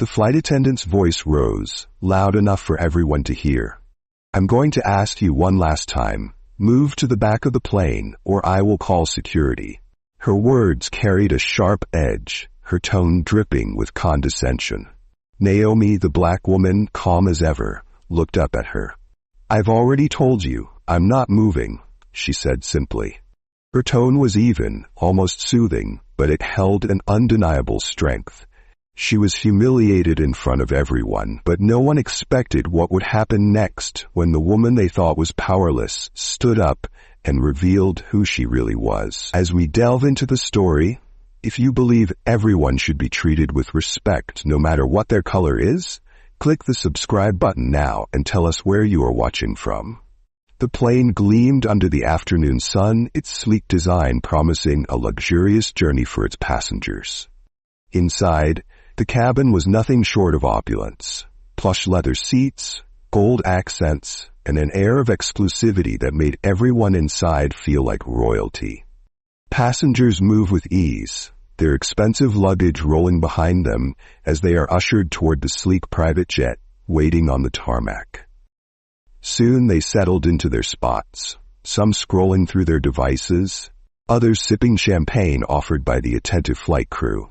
The flight attendant's voice rose, loud enough for everyone to hear. "I'm going to ask you one last time. Move to the back of the plane, or I will call security." Her words carried a sharp edge, her tone dripping with condescension. Naomi, the black woman, calm as ever, looked up at her. "I've already told you, I'm not moving," she said simply. Her tone was even, almost soothing, but it held an undeniable strength. She was humiliated in front of everyone, but no one expected what would happen next when the woman they thought was powerless stood up and revealed who she really was. As we delve into the story, if you believe everyone should be treated with respect no matter what their color is, click the subscribe button now and tell us where you are watching from. The plane gleamed under the afternoon sun, its sleek design promising a luxurious journey for its passengers. Inside, the cabin was nothing short of opulence. Plush leather seats, gold accents, and an air of exclusivity that made everyone inside feel like royalty. Passengers move with ease, their expensive luggage rolling behind them as they are ushered toward the sleek private jet waiting on the tarmac. Soon they settled into their spots, some scrolling through their devices, others sipping champagne offered by the attentive flight crew.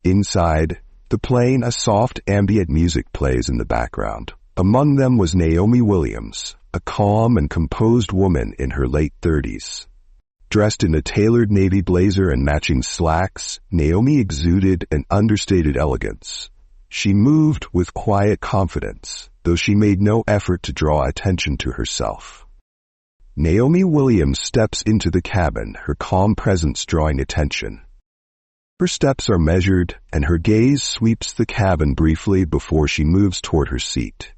Inside the plane, a soft ambient music plays in the background. Among them was Naomi Williams, a calm and composed woman in her late 30s. Dressed in a tailored navy blazer and matching slacks, Naomi exuded an understated elegance. She moved with quiet confidence, though she made no effort to draw attention to herself. Naomi Williams steps into the cabin, her calm presence drawing attention. Her steps are measured, and her gaze sweeps the cabin briefly before she moves toward her seat.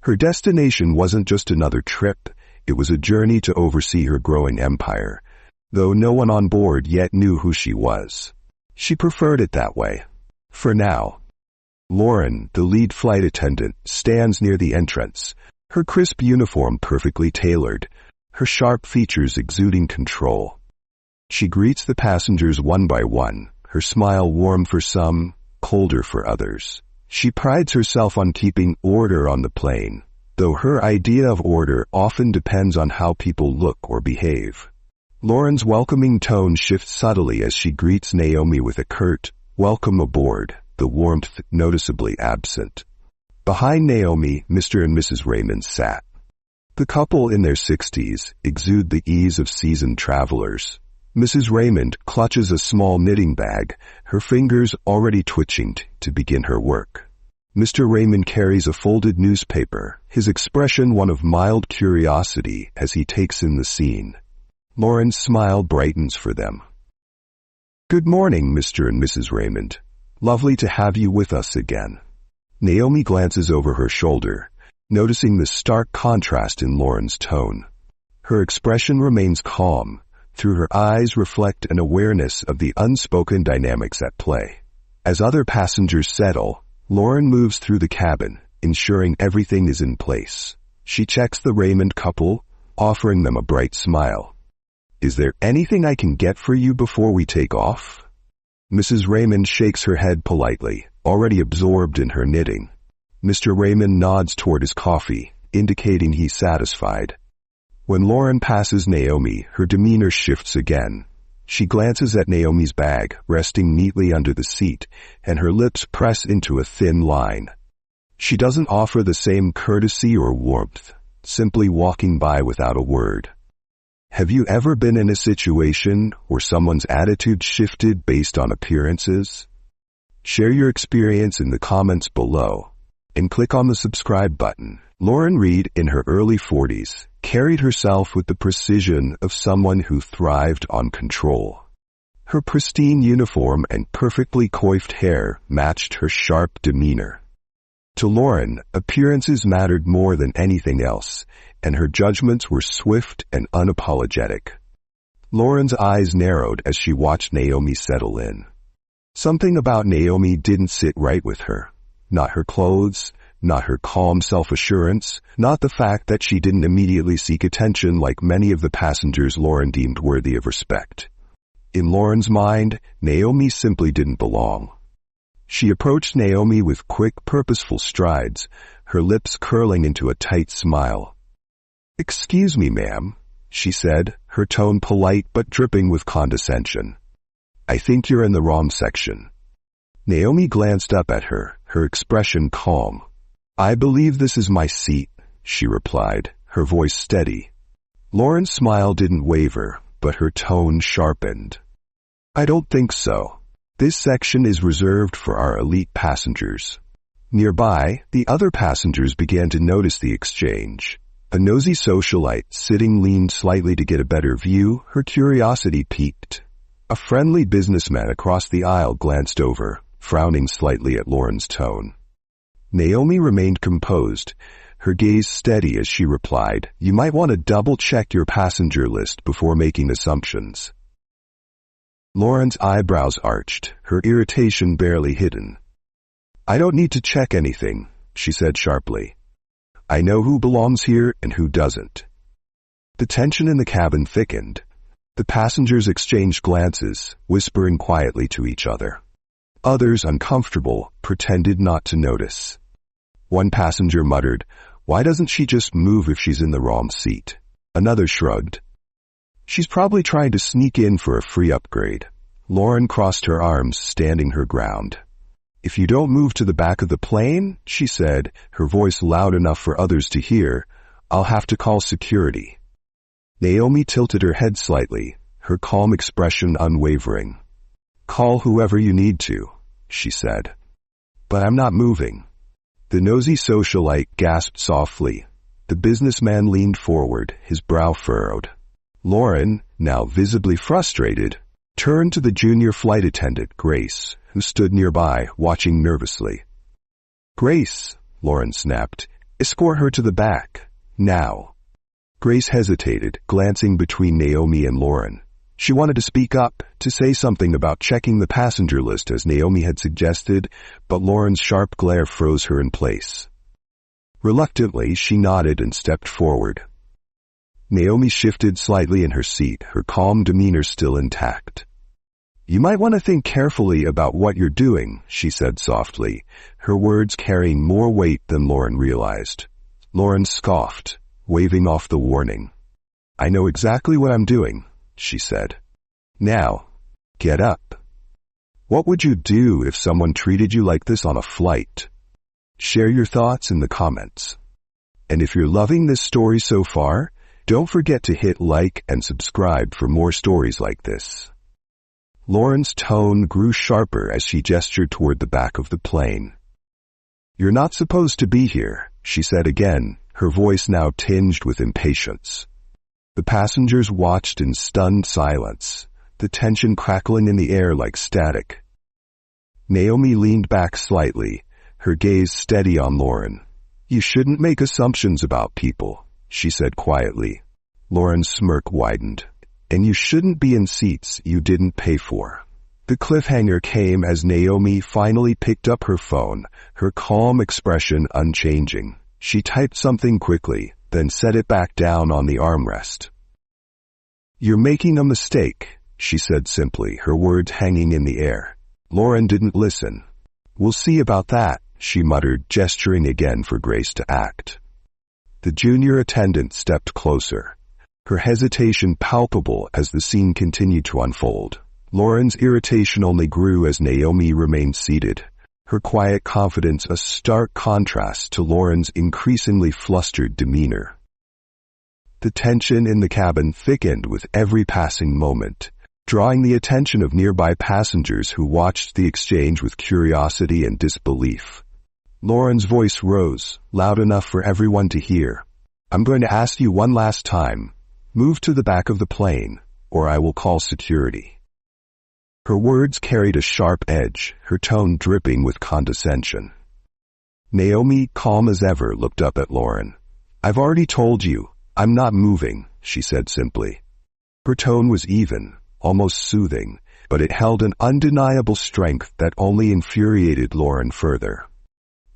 Her destination wasn't just another trip, it was a journey to oversee her growing empire, though no one on board yet knew who she was. She preferred it that way. For now. Lauren, the lead flight attendant, stands near the entrance, her crisp uniform perfectly tailored, her sharp features exuding control. She greets the passengers one by one, her smile warm for some, colder for others. She prides herself on keeping order on the plane, though her idea of order often depends on how people look or behave. Lauren's welcoming tone shifts subtly as she greets Naomi with a curt, "Welcome aboard," the warmth noticeably absent. Behind Naomi, Mr. and Mrs. Raymond sat. The couple in their 60s exude the ease of seasoned travelers. Mrs. Raymond clutches a small knitting bag, her fingers already twitching to begin her work. Mr. Raymond carries a folded newspaper, his expression one of mild curiosity as he takes in the scene. Lauren's smile brightens for them. "Good morning, Mr. and Mrs. Raymond. Lovely to have you with us again." Naomi glances over her shoulder, noticing the stark contrast in Lauren's tone. Her expression remains calm. Through her eyes reflect an awareness of the unspoken dynamics at play. As other passengers settle, Lauren moves through the cabin, ensuring everything is in place. She checks the Raymond couple, offering them a bright smile. "Is there anything I can get for you before we take off?" Mrs. Raymond shakes her head politely, already absorbed in her knitting. Mr. Raymond nods toward his coffee, indicating he's satisfied. When Lauren passes Naomi, her demeanor shifts again. She glances at Naomi's bag, resting neatly under the seat, and her lips press into a thin line. She doesn't offer the same courtesy or warmth, simply walking by without a word. Have you ever been in a situation where someone's attitude shifted based on appearances? Share your experience in the comments below, and click on the subscribe button. Lauren Reed, in her early 40s, carried herself with the precision of someone who thrived on control. Her pristine uniform and perfectly coiffed hair matched her sharp demeanor. To Lauren, appearances mattered more than anything else, and her judgments were swift and unapologetic. Lauren's eyes narrowed as she watched Naomi settle in. Something about Naomi didn't sit right with her. Not her clothes, not her calm self-assurance, not the fact that she didn't immediately seek attention like many of the passengers Lauren deemed worthy of respect. In Lauren's mind, Naomi simply didn't belong. She approached Naomi with quick, purposeful strides, her lips curling into a tight smile. "Excuse me, ma'am," she said, her tone polite but dripping with condescension. "I think you're in the wrong section." Naomi glanced up at her, her expression calm. "I believe this is my seat," she replied, her voice steady. Lauren's smile didn't waver, but her tone sharpened. "I don't think so. This section is reserved for our elite passengers." Nearby, the other passengers began to notice the exchange. A nosy socialite sitting leaned slightly to get a better view, her curiosity piqued. A friendly businessman across the aisle glanced over, frowning slightly at Lauren's tone. Naomi remained composed, her gaze steady as she replied, "You might want to double-check your passenger list before making assumptions." Lauren's eyebrows arched, her irritation barely hidden. "I don't need to check anything," she said sharply. "I know who belongs here and who doesn't." The tension in the cabin thickened. The passengers exchanged glances, whispering quietly to each other. Others, uncomfortable, pretended not to notice. One passenger muttered, "Why doesn't she just move if she's in the wrong seat?" Another shrugged. "She's probably trying to sneak in for a free upgrade." Lauren crossed her arms, standing her ground. "If you don't move to the back of the plane," she said, her voice loud enough for others to hear, "I'll have to call security." Naomi tilted her head slightly, her calm expression unwavering. "Call whoever you need to," she said. "But I'm not moving." The nosy socialite gasped softly. The businessman leaned forward, his brow furrowed. Lauren, now visibly frustrated, turned to the junior flight attendant, Grace, who stood nearby, watching nervously. "Grace," Lauren snapped, "escort her to the back. Now." Grace hesitated, glancing between Naomi and Lauren. She wanted to speak up, to say something about checking the passenger list as Naomi had suggested, but Lauren's sharp glare froze her in place. Reluctantly, she nodded and stepped forward. Naomi shifted slightly in her seat, her calm demeanor still intact. "You might want to think carefully about what you're doing," she said softly, her words carrying more weight than Lauren realized. Lauren scoffed, waving off the warning. "I know exactly what I'm doing," she said. "Now, get up." What would you do if someone treated you like this on a flight? Share your thoughts in the comments. And if you're loving this story so far, don't forget to hit like and subscribe for more stories like this. Lauren's tone grew sharper as she gestured toward the back of the plane. "You're not supposed to be here," she said again, her voice now tinged with impatience. The passengers watched in stunned silence, the tension crackling in the air like static. Naomi leaned back slightly, her gaze steady on Lauren. "You shouldn't make assumptions about people," she said quietly. Lauren's smirk widened. "And you shouldn't be in seats you didn't pay for." The cliffhanger came as Naomi finally picked up her phone, her calm expression unchanging. She typed something quickly, then set it back down on the armrest. "You're making a mistake," she said simply, her words hanging in the air. Lauren didn't listen. "We'll see about that," she muttered, gesturing again for Grace to act. The junior attendant stepped closer, her hesitation palpable as the scene continued to unfold. Lauren's irritation only grew as Naomi remained seated, her quiet confidence a stark contrast to Lauren's increasingly flustered demeanor. The tension in the cabin thickened with every passing moment, drawing the attention of nearby passengers who watched the exchange with curiosity and disbelief. Lauren's voice rose, loud enough for everyone to hear. "I'm going to ask you one last time. Move to the back of the plane, or I will call security." Her words carried a sharp edge, her tone dripping with condescension. Naomi, calm as ever, looked up at Lauren. "I've already told you, I'm not moving," she said simply. Her tone was even, almost soothing, but it held an undeniable strength that only infuriated Lauren further.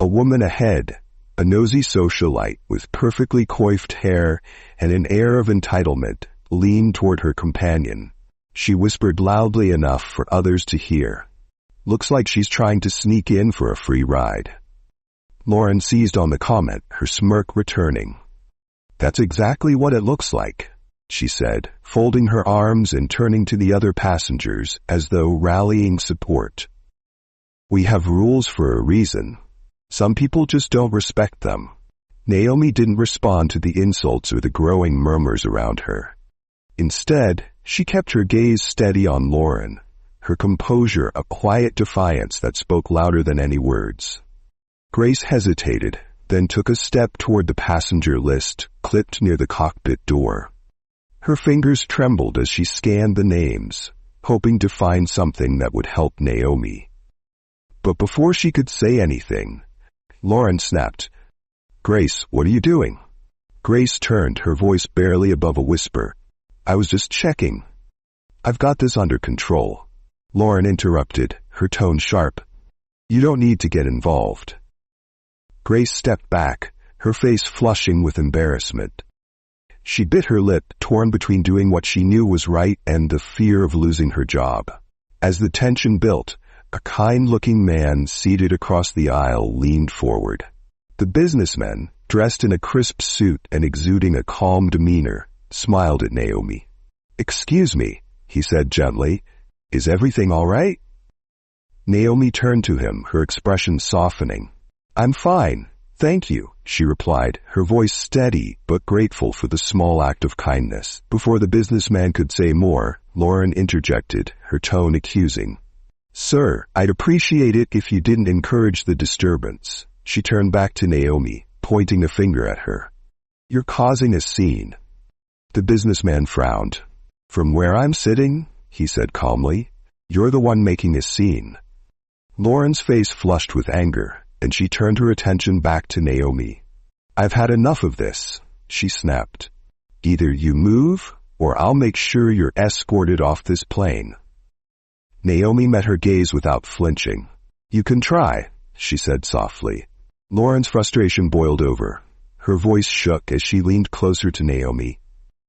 A woman ahead, a nosy socialite with perfectly coiffed hair and an air of entitlement, leaned toward her companion. She whispered loudly enough for others to hear. Looks like she's trying to sneak in for a free ride. Lauren seized on the comment, her smirk returning. That's exactly what it looks like, she said, folding her arms and turning to the other passengers as though rallying support. We have rules for a reason. Some people just don't respect them. Naomi didn't respond to the insults or the growing murmurs around her. Instead, she kept her gaze steady on Lauren, her composure a quiet defiance that spoke louder than any words. Grace hesitated, then took a step toward the passenger list clipped near the cockpit door. Her fingers trembled as she scanned the names, hoping to find something that would help Naomi. But before she could say anything, Lauren snapped, "Grace, what are you doing?" Grace turned, her voice barely above a whisper. "I was just checking. I've got this under control." Lauren interrupted, her tone sharp. "You don't need to get involved." Grace stepped back, her face flushing with embarrassment. She bit her lip, torn between doing what she knew was right and the fear of losing her job. As the tension built, a kind-looking man seated across the aisle leaned forward. The businessman, dressed in a crisp suit and exuding a calm demeanor, smiled at Naomi. "Excuse me," he said gently. "Is everything all right?" Naomi turned to him, her expression softening. "I'm fine, thank you," she replied, her voice steady but grateful for the small act of kindness. Before the businessman could say more, Lauren interjected, her tone accusing. "Sir, I'd appreciate it if you didn't encourage the disturbance." She turned back to Naomi, pointing a finger at her. "You're causing a scene." The businessman frowned. "From where I'm sitting," he said calmly, "you're the one making a scene." Lauren's face flushed with anger, and she turned her attention back to Naomi. "I've had enough of this," she snapped. "Either you move, or I'll make sure you're escorted off this plane." Naomi met her gaze without flinching. "You can try," she said softly. Lauren's frustration boiled over. Her voice shook as she leaned closer to Naomi.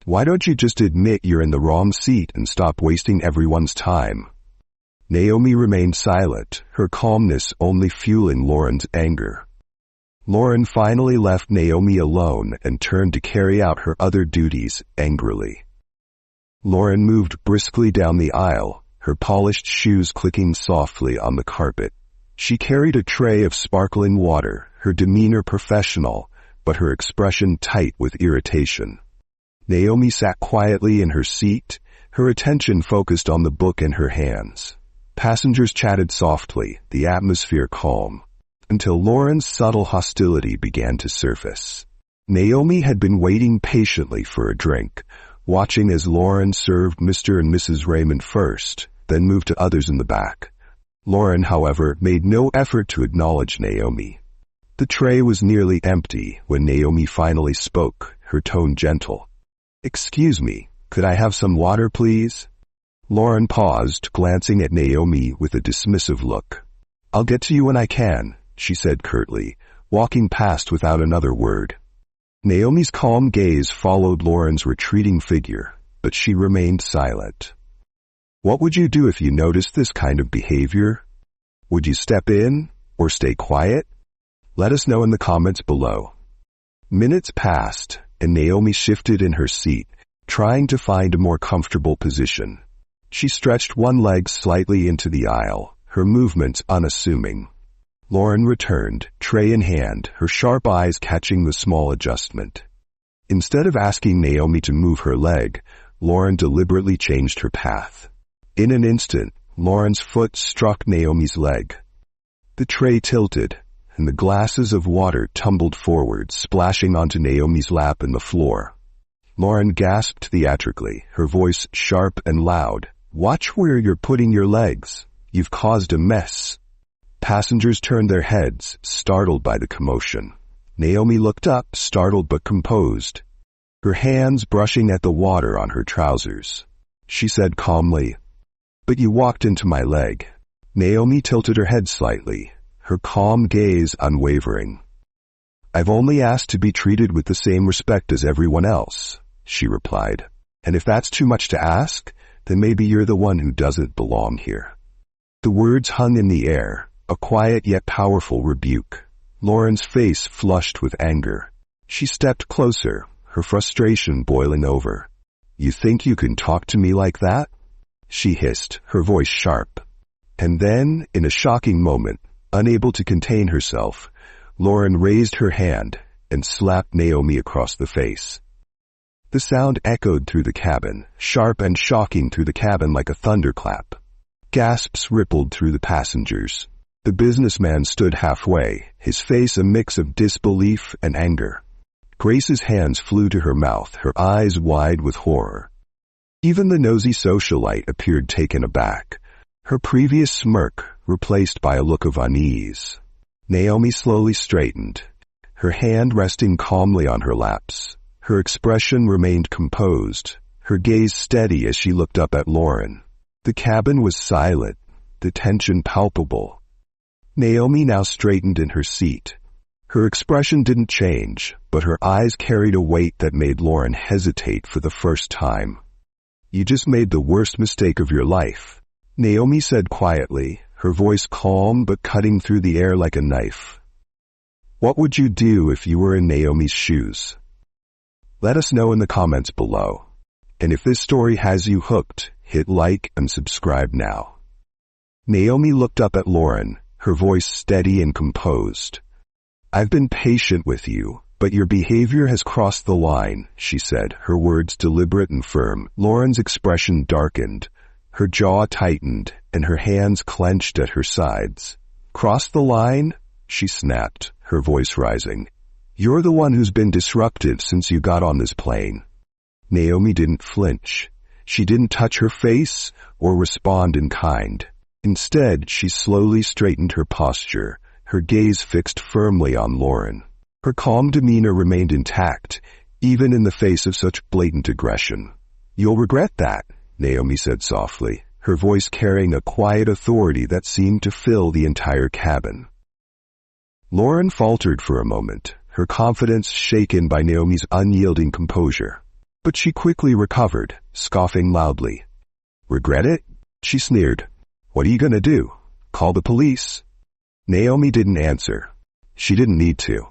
"Why don't you just admit you're in the wrong seat and stop wasting everyone's time?" Naomi remained silent, her calmness only fueling Lauren's anger. Lauren finally left Naomi alone and turned to carry out her other duties angrily. Lauren moved briskly down the aisle, her polished shoes clicking softly on the carpet. She carried a tray of sparkling water, her demeanor professional, but her expression tight with irritation. Naomi sat quietly in her seat, her attention focused on the book in her hands. Passengers chatted softly, the atmosphere calm, until Lauren's subtle hostility began to surface. Naomi had been waiting patiently for a drink, watching as Lauren served Mr. and Mrs. Raymond first, then moved to others in the back. Lauren, however, made no effort to acknowledge Naomi. The tray was nearly empty when Naomi finally spoke, her tone gentle. "Excuse me, could I have some water, please?" Lauren paused, glancing at Naomi with a dismissive look. "I'll get to you when I can," she said curtly, walking past without another word. Naomi's calm gaze followed Lauren's retreating figure, but she remained silent. What would you do if you noticed this kind of behavior? Would you step in, or stay quiet? Let us know in the comments below. Minutes passed, and Naomi shifted in her seat, trying to find a more comfortable position. She stretched one leg slightly into the aisle, her movements unassuming. Lauren returned, tray in hand, her sharp eyes catching the small adjustment. Instead of asking Naomi to move her leg, Lauren deliberately changed her path. In an instant, Lauren's foot struck Naomi's leg. The tray tilted, and the glasses of water tumbled forward, splashing onto Naomi's lap and the floor. Lauren gasped theatrically, her voice sharp and loud. "Watch where you're putting your legs. You've caused a mess." Passengers turned their heads, startled by the commotion. Naomi looked up, startled but composed, her hands brushing at the water on her trousers. She said calmly, "But you walked into my leg." Naomi tilted her head slightly, her calm gaze unwavering. "I've only asked to be treated with the same respect as everyone else," she replied. "And if that's too much to ask, then maybe you're the one who doesn't belong here." The words hung in the air, a quiet yet powerful rebuke. Lauren's face flushed with anger. She stepped closer, her frustration boiling over. "You think you can talk to me like that?" she hissed, her voice sharp. And then, in a shocking moment, unable to contain herself, Lauren raised her hand and slapped Naomi across the face. The sound echoed through the cabin, sharp and shocking through the cabin like a thunderclap. Gasps rippled through the passengers. The businessman stood halfway, his face a mix of disbelief and anger. Grace's hands flew to her mouth, her eyes wide with horror. Even the nosy socialite appeared taken aback, her previous smirk replaced by a look of unease. Naomi slowly straightened, her hand resting calmly on her laps. Her expression remained composed, her gaze steady as she looked up at Lauren. The cabin was silent, the tension palpable. Naomi now straightened in her seat. Her expression didn't change, but her eyes carried a weight that made Lauren hesitate for the first time. "You just made the worst mistake of your life," Naomi said quietly, her voice calm but cutting through the air like a knife. "What would you do if you were in Naomi's shoes?" Let us know in the comments below. And if this story has you hooked, hit like and subscribe now. Naomi looked up at Lauren, her voice steady and composed. "I've been patient with you, but your behavior has crossed the line," she said, her words deliberate and firm. Lauren's expression darkened, her jaw tightened, and her hands clenched at her sides. "Crossed the line?" she snapped, her voice rising. "You're the one who's been disruptive since you got on this plane." Naomi didn't flinch. She didn't touch her face or respond in kind. Instead, she slowly straightened her posture, her gaze fixed firmly on Lauren. Her calm demeanor remained intact, even in the face of such blatant aggression. "You'll regret that," Naomi said softly, her voice carrying a quiet authority that seemed to fill the entire cabin. Lauren faltered for a moment, her confidence shaken by Naomi's unyielding composure. But she quickly recovered, scoffing loudly. "Regret it?" she sneered. "What are you going to do? Call the police?" Naomi didn't answer. She didn't need to.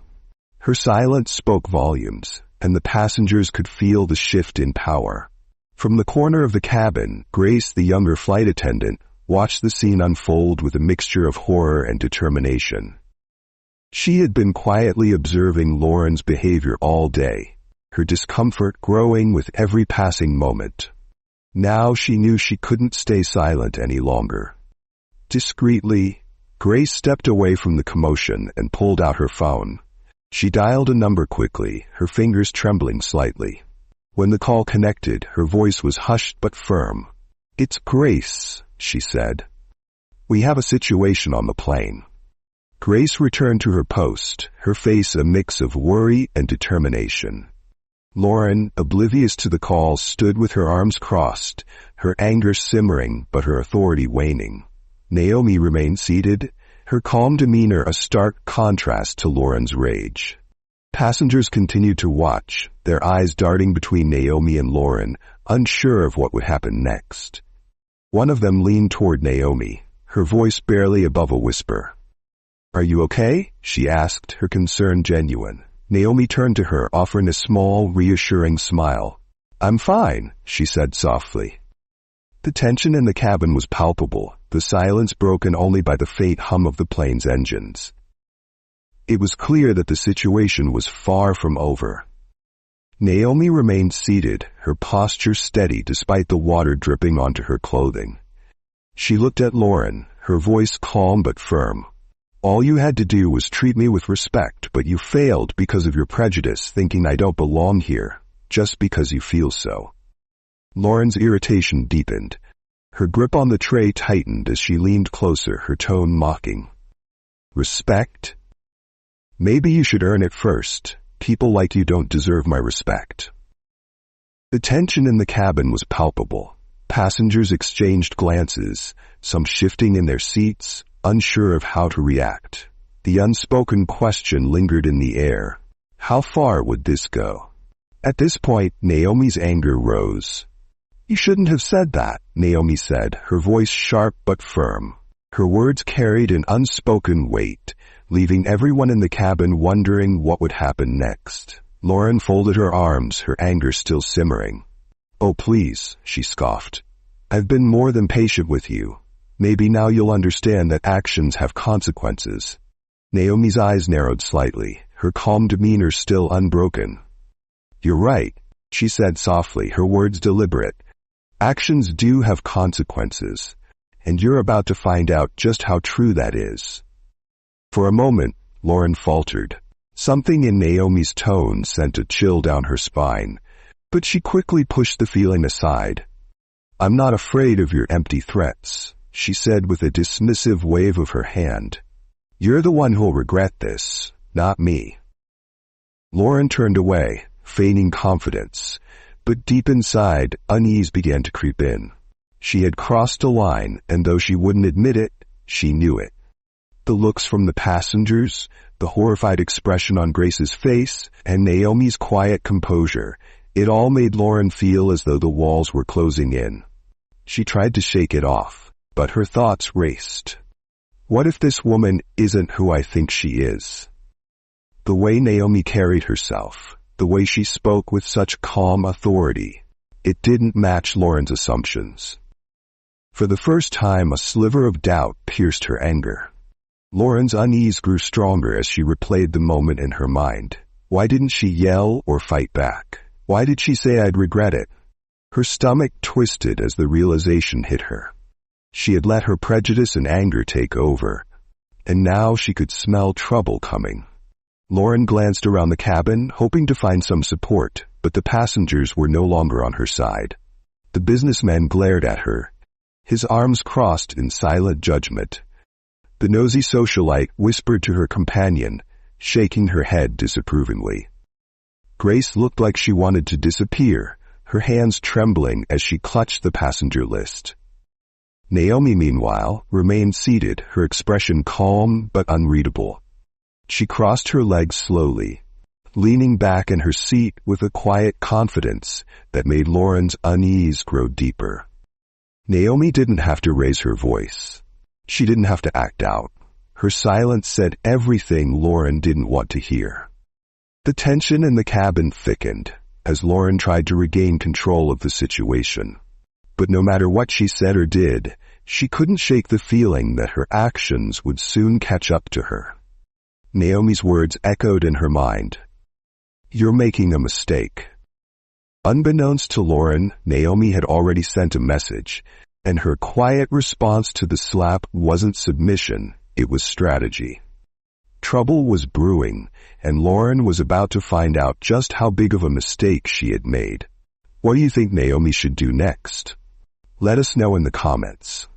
Her silence spoke volumes, and the passengers could feel the shift in power. From the corner of the cabin, Grace, the younger flight attendant, watched the scene unfold with a mixture of horror and determination. She had been quietly observing Lauren's behavior all day, her discomfort growing with every passing moment. Now she knew she couldn't stay silent any longer. Discreetly, Grace stepped away from the commotion and pulled out her phone. She dialed a number quickly, her fingers trembling slightly. When the call connected, her voice was hushed but firm. "It's Grace," she said. "We have a situation on the plane." Grace returned to her post, her face a mix of worry and determination. Lauren, oblivious to the call, stood with her arms crossed, her anger simmering but her authority waning. Naomi remained seated, her calm demeanor a stark contrast to Lauren's rage. Passengers continued to watch, their eyes darting between Naomi and Lauren, unsure of what would happen next. One of them leaned toward Naomi, her voice barely above a whisper. "Are you okay?" she asked, her concern genuine. Naomi turned to her, offering a small, reassuring smile. "I'm fine," she said softly. The tension in the cabin was palpable, the silence broken only by the faint hum of the plane's engines. It was clear that the situation was far from over. Naomi remained seated, her posture steady despite the water dripping onto her clothing. She looked at Lauren, her voice calm but firm. "All you had to do was treat me with respect, but you failed because of your prejudice, thinking I don't belong here, just because you feel so." Lauren's irritation deepened. Her grip on the tray tightened as she leaned closer, her tone mocking. "Respect? Maybe you should earn it first. People like you don't deserve my respect." The tension in the cabin was palpable. Passengers exchanged glances, some shifting in their seats, unsure of how to react. The unspoken question lingered in the air. How far would this go? At this point, Naomi's anger rose. "You shouldn't have said that," Naomi said, her voice sharp but firm. Her words carried an unspoken weight, leaving everyone in the cabin wondering what would happen next. Lauren folded her arms, her anger still simmering. "Oh, please," she scoffed. "I've been more than patient with you. Maybe now you'll understand that actions have consequences." Naomi's eyes narrowed slightly, her calm demeanor still unbroken. "You're right," she said softly, her words deliberate. "Actions do have consequences, and you're about to find out just how true that is." For a moment, Lauren faltered. Something in Naomi's tone sent a chill down her spine, but she quickly pushed the feeling aside. "I'm not afraid of your empty threats," she said with a dismissive wave of her hand. "You're the one who'll regret this, not me." Lauren turned away, feigning confidence, but deep inside, unease began to creep in. She had crossed a line, and though she wouldn't admit it, she knew it. The looks from the passengers, the horrified expression on Grace's face, and Naomi's quiet composure, it all made Lauren feel as though the walls were closing in. She tried to shake it off, but her thoughts raced. What if this woman isn't who I think she is? The way Naomi carried herself, the way she spoke with such calm authority, it didn't match Lauren's assumptions. For the first time, a sliver of doubt pierced her anger. Lauren's unease grew stronger as she replayed the moment in her mind. Why didn't she yell or fight back? Why did she say I'd regret it? Her stomach twisted as the realization hit her. She had let her prejudice and anger take over, and now she could smell trouble coming. Lauren glanced around the cabin, hoping to find some support, but the passengers were no longer on her side. The businessman glared at her, his arms crossed in silent judgment. The nosy socialite whispered to her companion, shaking her head disapprovingly. Grace looked like she wanted to disappear, her hands trembling as she clutched the passenger list. Naomi, meanwhile, remained seated, her expression calm but unreadable. She crossed her legs slowly, leaning back in her seat with a quiet confidence that made Lauren's unease grow deeper. Naomi didn't have to raise her voice. She didn't have to act out. Her silence said everything Lauren didn't want to hear. The tension in the cabin thickened as Lauren tried to regain control of the situation. But no matter what she said or did, she couldn't shake the feeling that her actions would soon catch up to her. Naomi's words echoed in her mind. "You're making a mistake." Unbeknownst to Lauren, Naomi had already sent a message, and her quiet response to the slap wasn't submission, it was strategy. Trouble was brewing, and Lauren was about to find out just how big of a mistake she had made. What do you think Naomi should do next? Let us know in the comments.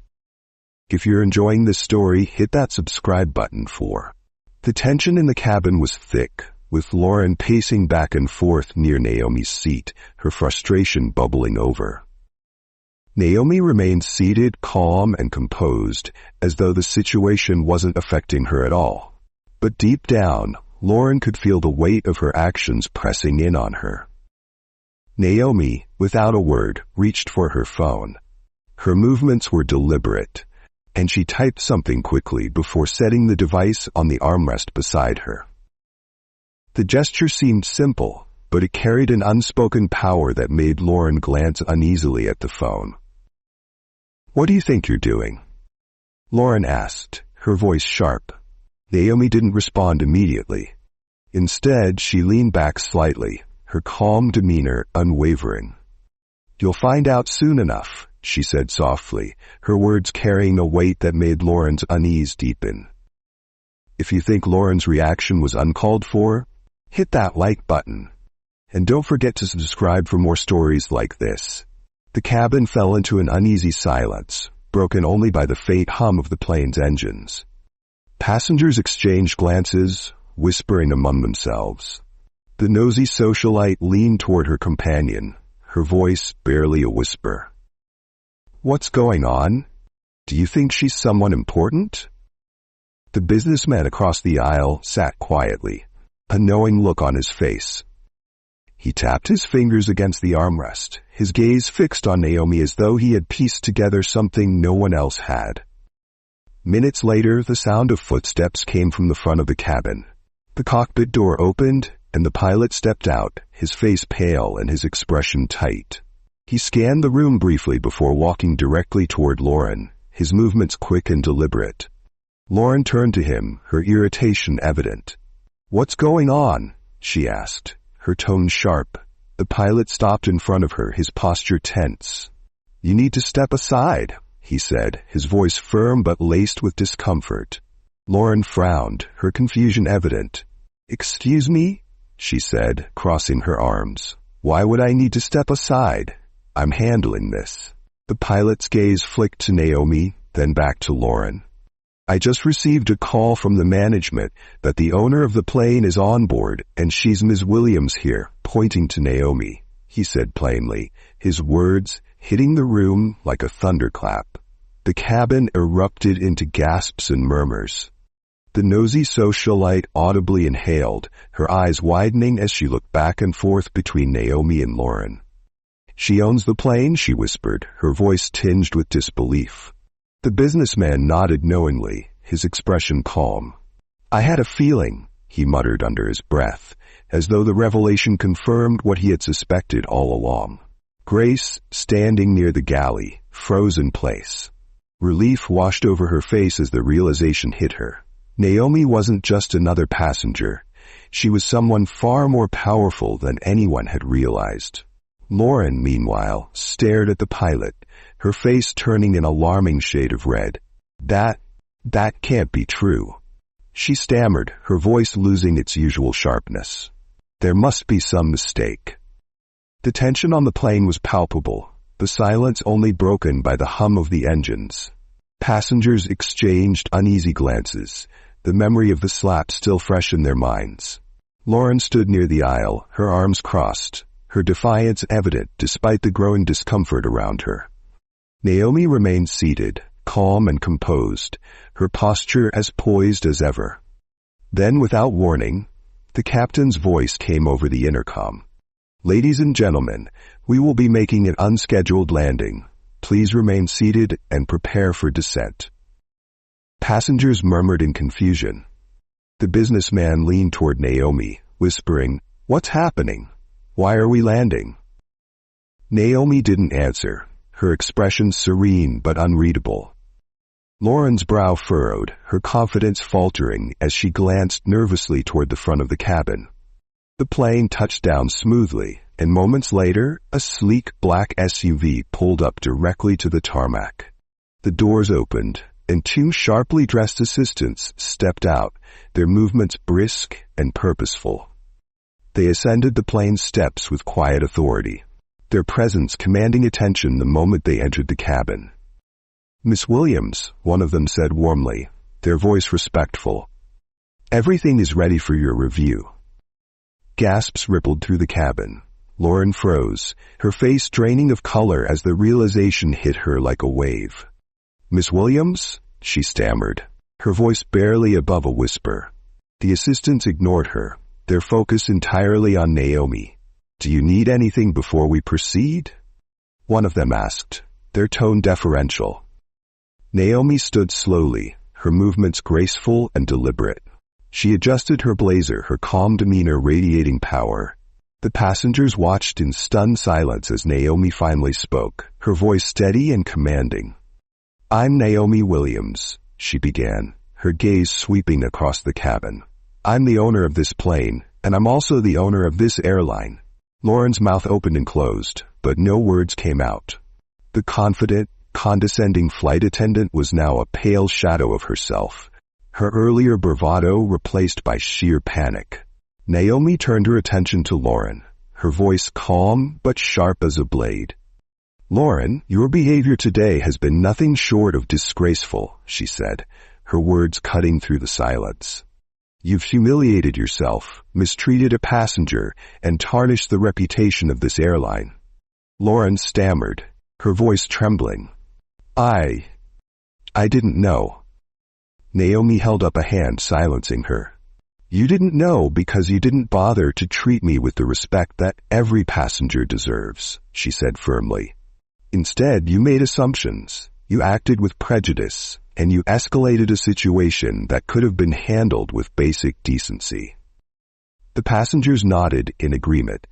If you're enjoying this story, hit that subscribe button for. The tension in the cabin was thick, with Lauren pacing back and forth near Naomi's seat, her frustration bubbling over. Naomi remained seated, calm and composed, as though the situation wasn't affecting her at all. But deep down, Lauren could feel the weight of her actions pressing in on her. Naomi, without a word, reached for her phone. Her movements were deliberate, and she typed something quickly before setting the device on the armrest beside her. The gesture seemed simple, but it carried an unspoken power that made Lauren glance uneasily at the phone. "What do you think you're doing?" Lauren asked, her voice sharp. Naomi didn't respond immediately. Instead, she leaned back slightly, her calm demeanor unwavering. "You'll find out soon enough," she said softly, her words carrying a weight that made Lauren's unease deepen. If you think Lauren's reaction was uncalled for, hit that like button. And don't forget to subscribe for more stories like this. The cabin fell into an uneasy silence, broken only by the faint hum of the plane's engines. Passengers exchanged glances, whispering among themselves. The nosy socialite leaned toward her companion, her voice barely a whisper. "What's going on? Do you think she's someone important?" The businessman across the aisle sat quietly, a knowing look on his face. He tapped his fingers against the armrest, his gaze fixed on Naomi as though he had pieced together something no one else had. Minutes later, the sound of footsteps came from the front of the cabin. The cockpit door opened, and the pilot stepped out, his face pale and his expression tight. He scanned the room briefly before walking directly toward Lauren, his movements quick and deliberate. Lauren turned to him, her irritation evident. "What's going on?" she asked, her tone sharp. The pilot stopped in front of her, his posture tense. "You need to step aside," he said, his voice firm but laced with discomfort. Lauren frowned, her confusion evident. "Excuse me?" she said, crossing her arms. "Why would I need to step aside? I'm handling this." The pilot's gaze flicked to Naomi, then back to Lauren. "I just received a call from the management that the owner of the plane is on board and she's Ms. Williams here," pointing to Naomi, he said plainly, his words hitting the room like a thunderclap. The cabin erupted into gasps and murmurs. The nosy socialite audibly inhaled, her eyes widening as she looked back and forth between Naomi and Lauren. "She owns the plane," she whispered, her voice tinged with disbelief. The businessman nodded knowingly, his expression calm. "I had a feeling," he muttered under his breath, as though the revelation confirmed what he had suspected all along. Grace, standing near the galley, froze in place. Relief washed over her face as the realization hit her. Naomi wasn't just another passenger. She was someone far more powerful than anyone had realized. Lauren, meanwhile, stared at the pilot, her face turning an alarming shade of red. That can't be true," she stammered, her voice losing its usual sharpness. "There must be some mistake." The tension on the plane was palpable, the silence only broken by the hum of the engines. Passengers exchanged uneasy glances, the memory of the slap still fresh in their minds. Lauren stood near the aisle, her arms crossed, her defiance evident despite the growing discomfort around her. Naomi remained seated, calm and composed, her posture as poised as ever. Then, without warning, the captain's voice came over the intercom. "Ladies and gentlemen, we will be making an unscheduled landing. Please remain seated and prepare for descent." Passengers murmured in confusion. The businessman leaned toward Naomi, whispering, "What's happening? Why are we landing?" Naomi didn't answer, her expression serene but unreadable. Lauren's brow furrowed, her confidence faltering as she glanced nervously toward the front of the cabin. The plane touched down smoothly, and moments later, a sleek black SUV pulled up directly to the tarmac. The doors opened, and two sharply dressed assistants stepped out, their movements brisk and purposeful. They ascended the plane's steps with quiet authority, their presence commanding attention the moment they entered the cabin. "Miss Williams," one of them said warmly, their voice respectful. "Everything is ready for your review." Gasps rippled through the cabin. Lauren froze, her face draining of color as the realization hit her like a wave. "Miss Williams?" she stammered, her voice barely above a whisper. The assistants ignored her, their focus entirely on Naomi. "Do you need anything before we proceed?" one of them asked, their tone deferential. Naomi stood slowly, her movements graceful and deliberate. She adjusted her blazer, her calm demeanor radiating power. The passengers watched in stunned silence as Naomi finally spoke, her voice steady and commanding. "I'm Naomi Williams," she began, her gaze sweeping across the cabin. "I'm the owner of this plane, and I'm also the owner of this airline." Lauren's mouth opened and closed, but no words came out. The confident, condescending flight attendant was now a pale shadow of herself, her earlier bravado replaced by sheer panic. Naomi turned her attention to Lauren, her voice calm but sharp as a blade. "Lauren, your behavior today has been nothing short of disgraceful," she said, her words cutting through the silence. "You've humiliated yourself, mistreated a passenger, and tarnished the reputation of this airline." Lauren stammered, her voice trembling. I didn't know." Naomi held up a hand, silencing her. "You didn't know because you didn't bother to treat me with the respect that every passenger deserves," she said firmly. "Instead, you made assumptions. You acted with prejudice, and you escalated a situation that could have been handled with basic decency." The passengers nodded in agreement,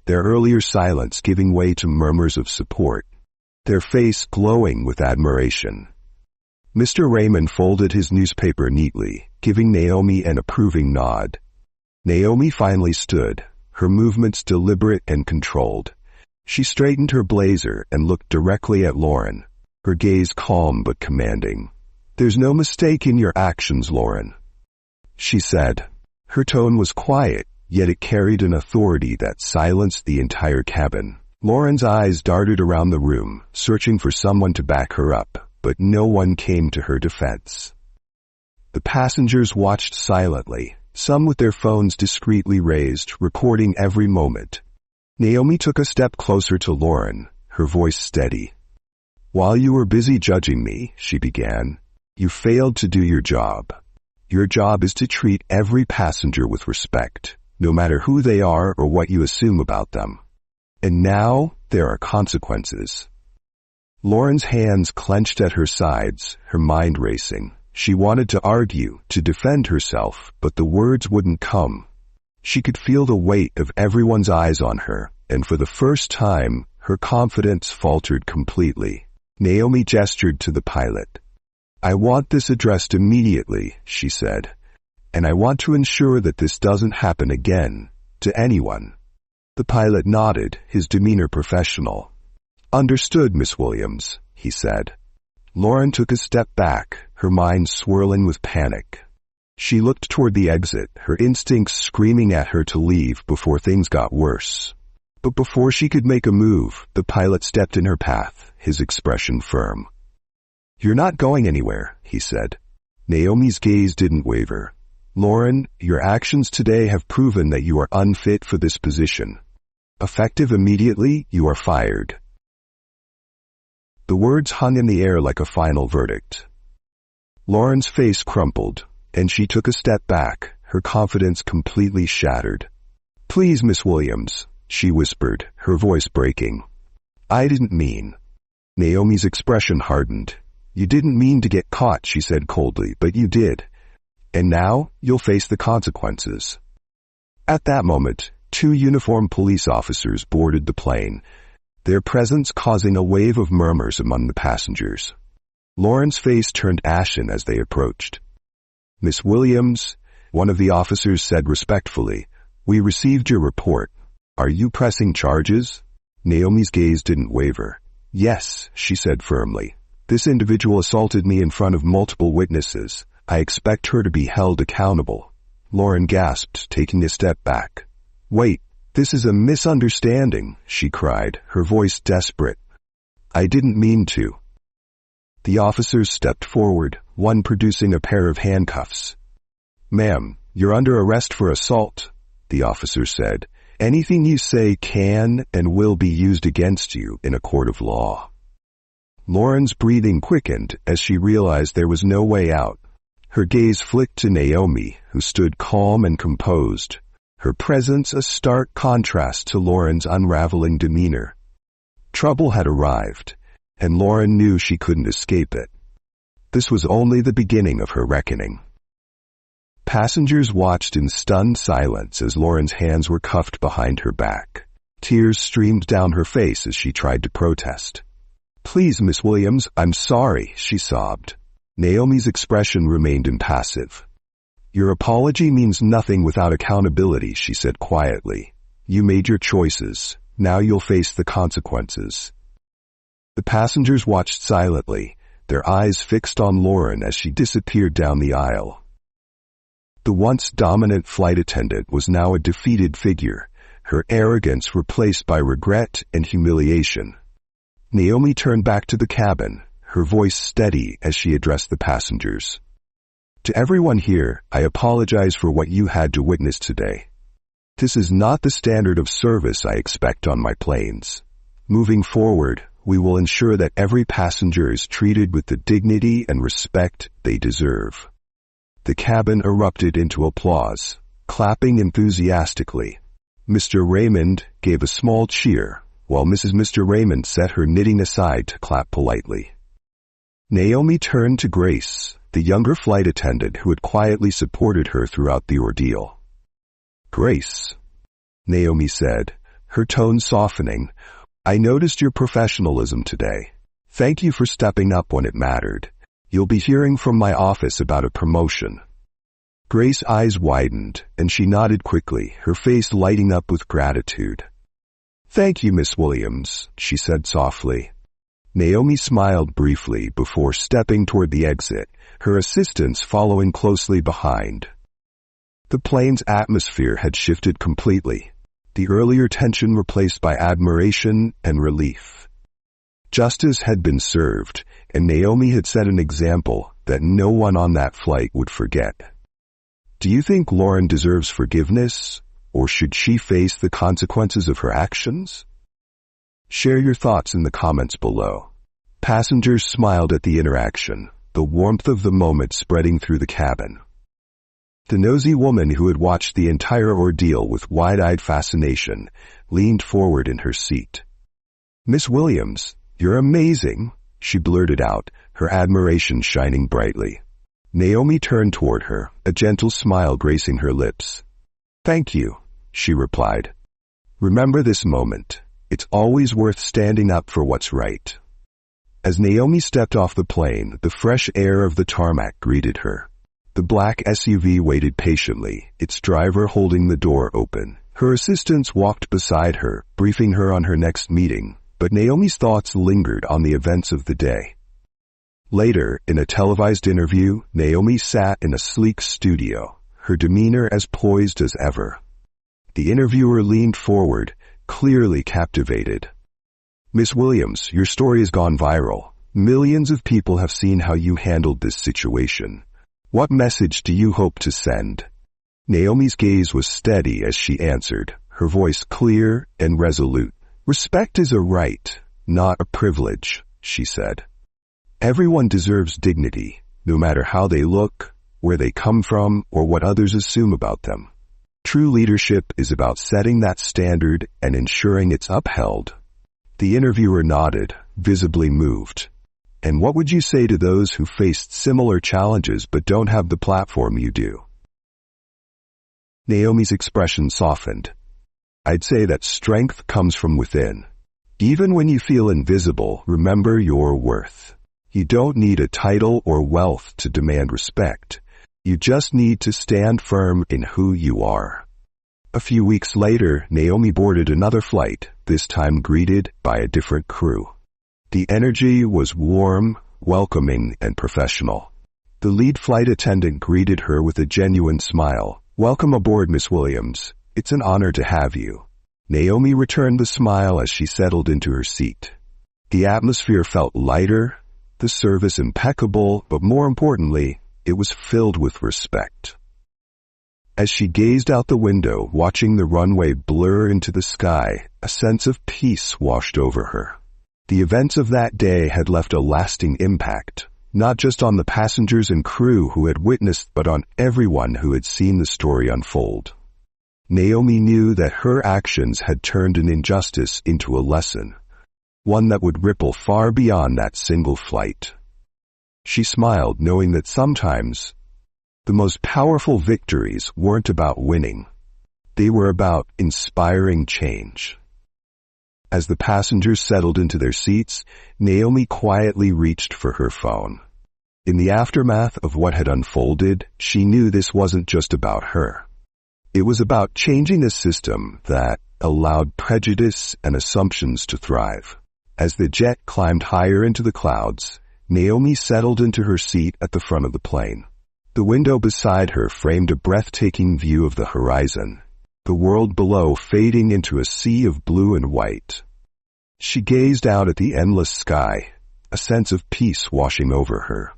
their earlier silence giving way to murmurs of support, their face glowing with admiration. Mr. Raymond folded his newspaper neatly, giving Naomi an approving nod. Naomi finally stood, her movements deliberate and controlled. She straightened her blazer and looked directly at Lauren, her gaze calm but commanding. "There's no mistake in your actions, Lauren," she said. Her tone was quiet, yet it carried an authority that silenced the entire cabin. Lauren's eyes darted around the room, searching for someone to back her up, but no one came to her defense. The passengers watched silently, some with their phones discreetly raised, recording every moment. Naomi took a step closer to Lauren, her voice steady. "While you were busy judging me," she began, "you failed to do your job. Your job is to treat every passenger with respect, no matter who they are or what you assume about them. And now, there are consequences." Lauren's hands clenched at her sides, her mind racing. She wanted to argue, to defend herself, but the words wouldn't come. She could feel the weight of everyone's eyes on her, and for the first time, her confidence faltered completely. Naomi gestured to the pilot. "I want this addressed immediately," she said, "and I want to ensure that this doesn't happen again, to anyone." The pilot nodded, his demeanor professional. "Understood, Miss Williams," he said. Lauren took a step back, her mind swirling with panic. She looked toward the exit, her instincts screaming at her to leave before things got worse. But before she could make a move, the pilot stepped in her path, his expression firm. "You're not going anywhere," he said. Naomi's gaze didn't waver. "Lauren, your actions today have proven that you are unfit for this position. Effective immediately, you are fired." The words hung in the air like a final verdict. Lauren's face crumpled, and she took a step back, her confidence completely shattered. "Please, Miss Williams," she whispered, her voice breaking. "I didn't mean." Naomi's expression hardened. "You didn't mean to get caught," she said coldly, "but you did. And now, you'll face the consequences." At that moment, 2 uniformed police officers boarded the plane, their presence causing a wave of murmurs among the passengers. Lauren's face turned ashen as they approached. "Miss Williams," one of the officers said respectfully, "we received your report. Are you pressing charges?" Naomi's gaze didn't waver. "Yes," she said firmly. "This individual assaulted me in front of multiple witnesses. I expect her to be held accountable." Lauren gasped, taking a step back. "Wait, this is a misunderstanding," she cried, her voice desperate. "I didn't mean to." The officers stepped forward, one producing a pair of handcuffs. "Ma'am, you're under arrest for assault," the officer said. "Anything you say can and will be used against you in a court of law." Lauren's breathing quickened as she realized there was no way out. Her gaze flicked to Naomi, who stood calm and composed, her presence a stark contrast to Lauren's unraveling demeanor. Trouble had arrived, and Lauren knew she couldn't escape it. This was only the beginning of her reckoning. Passengers watched in stunned silence as Lauren's hands were cuffed behind her back. Tears streamed down her face as she tried to protest. "Please, Miss Williams, I'm sorry," she sobbed. Naomi's expression remained impassive. "Your apology means nothing without accountability," she said quietly. "You made your choices. Now you'll face the consequences." The passengers watched silently, their eyes fixed on Lauren as she disappeared down the aisle. The once dominant flight attendant was now a defeated figure, her arrogance replaced by regret and humiliation. Naomi turned back to the cabin, her voice steady as she addressed the passengers. "To everyone here, I apologize for what you had to witness today. This is not the standard of service I expect on my planes. Moving forward, we will ensure that every passenger is treated with the dignity and respect they deserve." The cabin erupted into applause, clapping enthusiastically. Mr. Raymond gave a small cheer, while Mr. Raymond set her knitting aside to clap politely. Naomi turned to Grace, the younger flight attendant who had quietly supported her throughout the ordeal. "Grace," Naomi said, her tone softening, "I noticed your professionalism today. Thank you for stepping up when it mattered. You'll be hearing from my office about a promotion." Grace's eyes widened, and she nodded quickly, her face lighting up with gratitude. "Thank you, Miss Williams," she said softly. Naomi smiled briefly before stepping toward the exit, her assistants following closely behind. The plane's atmosphere had shifted completely, the earlier tension replaced by admiration and relief. Justice had been served, and Naomi had set an example that no one on that flight would forget. "Do you think Lauren deserves forgiveness, or should she face the consequences of her actions?" Share your thoughts in the comments below. Passengers smiled at the interaction, the warmth of the moment spreading through the cabin. The nosy woman who had watched the entire ordeal with wide-eyed fascination leaned forward in her seat. "Miss Williams, you're amazing," she blurted out, her admiration shining brightly. Naomi turned toward her, a gentle smile gracing her lips. "Thank you," she replied. "Remember this moment. It's always worth standing up for what's right." As Naomi stepped off the plane, the fresh air of the tarmac greeted her. The black SUV waited patiently, its driver holding the door open. Her assistants walked beside her, briefing her on her next meeting, but Naomi's thoughts lingered on the events of the day. Later, in a televised interview, Naomi sat in a sleek studio, her demeanor as poised as ever. The interviewer leaned forward, clearly captivated. "Miss Williams, your story has gone viral. Millions of people have seen how you handled this situation. What message do you hope to send?" Naomi's gaze was steady as she answered, her voice clear and resolute. "Respect is a right, not a privilege," she said. "Everyone deserves dignity, no matter how they look, where they come from, or what others assume about them. True leadership is about setting that standard and ensuring it's upheld." The interviewer nodded, visibly moved. "And what would you say to those who faced similar challenges but don't have the platform you do?" Naomi's expression softened. "I'd say that strength comes from within. Even when you feel invisible, remember your worth. You don't need a title or wealth to demand respect. You just need to stand firm in who you are." A few weeks later, Naomi boarded another flight, this time greeted by a different crew. The energy was warm, welcoming, and professional. The lead flight attendant greeted her with a genuine smile. "Welcome aboard, Miss Williams. It's an honor to have you." Naomi returned the smile as she settled into her seat. The atmosphere felt lighter, the service impeccable, but more importantly, it was filled with respect. As she gazed out the window, watching the runway blur into the sky, a sense of peace washed over her. The events of that day had left a lasting impact, not just on the passengers and crew who had witnessed, but on everyone who had seen the story unfold. Naomi knew that her actions had turned an injustice into a lesson, one that would ripple far beyond that single flight. She smiled, knowing that sometimes the most powerful victories weren't about winning. They were about inspiring change. As the passengers settled into their seats, Naomi quietly reached for her phone. In the aftermath of what had unfolded, she knew this wasn't just about her. It was about changing a system that allowed prejudice and assumptions to thrive. As the jet climbed higher into the clouds, Naomi settled into her seat at the front of the plane. The window beside her framed a breathtaking view of the horizon, the world below fading into a sea of blue and white. She gazed out at the endless sky, a sense of peace washing over her.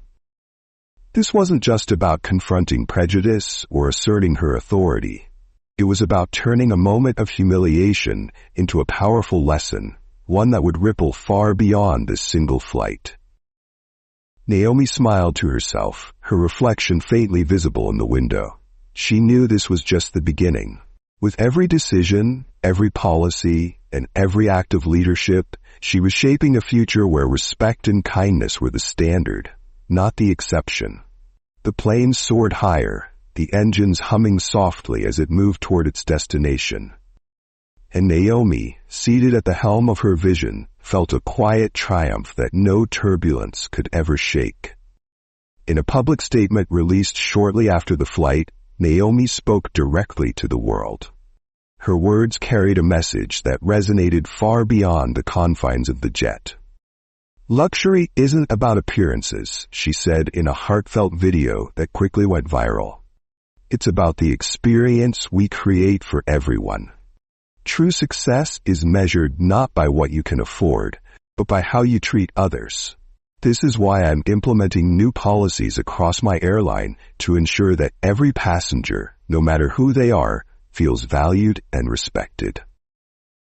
This wasn't just about confronting prejudice or asserting her authority. It was about turning a moment of humiliation into a powerful lesson, one that would ripple far beyond this single flight. Naomi smiled to herself, her reflection faintly visible in the window. She knew this was just the beginning. With every decision, every policy, and every act of leadership, she was shaping a future where respect and kindness were the standard, not the exception. The plane soared higher, the engines humming softly as it moved toward its destination. And Naomi, seated at the helm of her vision, felt a quiet triumph that no turbulence could ever shake. In a public statement released shortly after the flight, Naomi spoke directly to the world. Her words carried a message that resonated far beyond the confines of the jet. "Luxury isn't about appearances," she said in a heartfelt video that quickly went viral. "It's about the experience we create for everyone. True success is measured not by what you can afford, but by how you treat others. This is why I'm implementing new policies across my airline to ensure that every passenger, no matter who they are, feels valued and respected."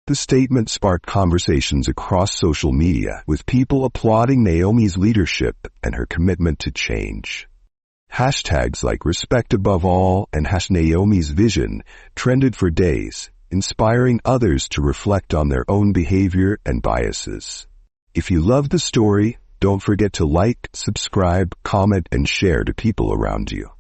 The statement sparked conversations across social media, with people applauding Naomi's leadership and her commitment to change. Hashtags like "respect above all" and #Naomi's vision trended for days, inspiring others to reflect on their own behavior and biases. If you love the story, don't forget to like, subscribe, comment, and share to people around you.